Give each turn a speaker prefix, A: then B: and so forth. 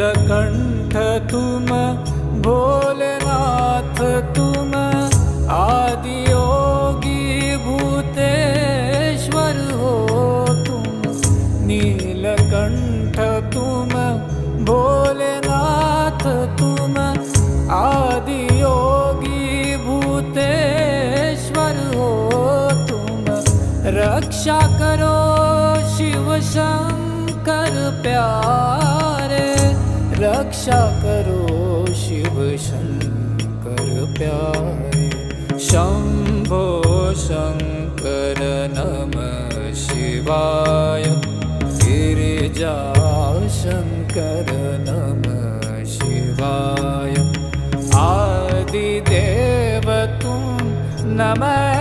A: नीलकंठ तुम भोलेनाथ तुम आदि योगी भूतेश्वर हो तुम। नीलकंठ तुम भोलेनाथ तुम आदि योगी भूतेश्वर हो तुम। रक्षा करो शिव शंकर प्यारे, रक्षा करो शिव शंकर प्यारे। शंभो शंकर नमः शिवाय, गिरिजा शंकर नमः शिवाय। आदिदेव तुम नमः